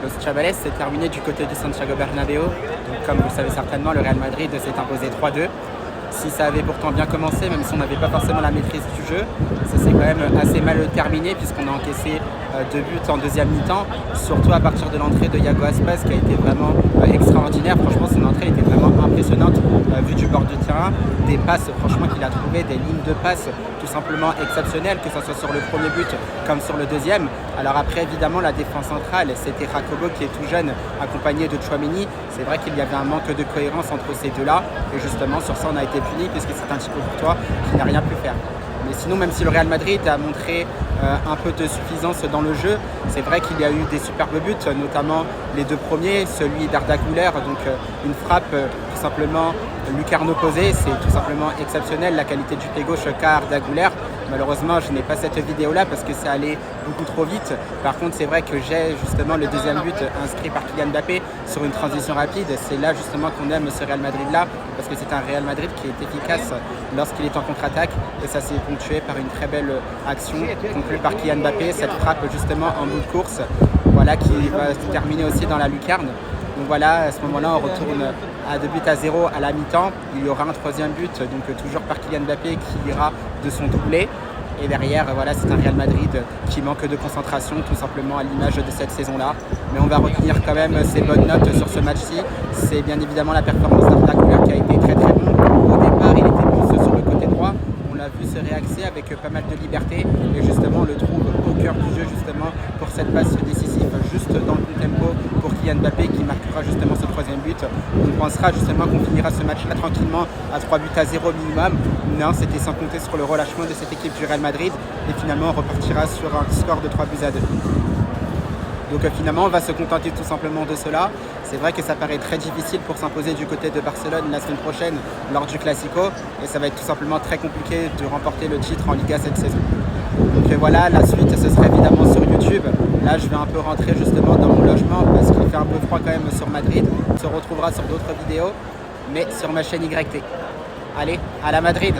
Los Chavales s'est terminé du côté du Santiago Bernabéu. Donc, comme vous le savez certainement, le Real Madrid s'est imposé 3-2. Si ça avait pourtant bien commencé, même si on n'avait pas forcément la maîtrise du jeu, ça s'est quand même assez mal terminé puisqu'on a encaissé 2 buts en deuxième mi-temps, surtout à partir de l'entrée de Iago Aspas qui a été vraiment extraordinaire. Franchement, son entrée était vraiment impressionnante vu du bord du terrain. Des passes, franchement, qu'il a trouvé, des lignes de passes tout simplement exceptionnelles, que ce soit sur le premier but comme sur le deuxième. Alors après, évidemment, la défense centrale, c'était Jacobo qui est tout jeune, accompagné de Tchouaméni. C'est vrai qu'il y avait un manque de cohérence entre ces deux-là. Et justement, sur ça, on a été puni puisque c'est un petit peu pour toi qui n'a rien pu faire. Mais sinon, même si le Real Madrid a montré un peu de suffisance dans le jeu, c'est vrai qu'il y a eu des superbes buts, notamment les 2 premiers, celui d'Arda Güler, donc une frappe tout simplement lucarne opposée, c'est tout simplement exceptionnel la qualité du pied gauche qu'a Arda Güler. Malheureusement, je n'ai pas cette vidéo-là parce que ça allait beaucoup trop vite. Par contre, c'est vrai que j'ai justement le deuxième but inscrit par Kylian Mbappé sur une transition rapide. C'est là justement qu'on aime ce Real Madrid-là parce que c'est un Real Madrid qui est efficace lorsqu'il est en contre-attaque et ça s'est ponctué par une très belle action conclue par Kylian Mbappé, cette frappe justement en bout de course, voilà, qui va se terminer aussi dans la lucarne. Donc voilà, à ce moment-là, on retourne à 2-0 à la mi-temps. Il y aura un 3e but, donc toujours par Kylian Mbappé qui ira de son doublé. Et derrière, voilà, c'est un Real Madrid qui manque de concentration, tout simplement à l'image de cette saison-là. Mais on va retenir quand même ses bonnes notes sur ce match-ci. C'est bien évidemment la performance d'Arda Güler qui a été très très bon. Au départ, il était plus sur le côté droit. On l'a vu se réaxer avec pas mal de liberté. Et justement, on le trouve au cœur du jeu justement pour cette passe décisive, juste dans le bon tempo pour Kylian Mbappé qui marquera justement ce 3e but. On pensera justement qu'on finira ce match-là tranquillement à 3-0 minimum. Non, c'était sans compter sur le relâchement de cette équipe du Real Madrid. Et finalement, on repartira sur un score de 3-2. Donc finalement, on va se contenter tout simplement de cela. C'est vrai que ça paraît très difficile pour s'imposer du côté de Barcelone la semaine prochaine lors du Classico. Et ça va être tout simplement très compliqué de remporter le titre en Liga cette saison. Donc voilà, la suite, ce serait évidemment sur YouTube. Là, je vais un peu rentrer justement dans mon logement parce qu'il fait un peu froid quand même sur Madrid. On se retrouvera sur d'autres vidéos, mais sur ma chaîne YT. Allez, à la Madrid!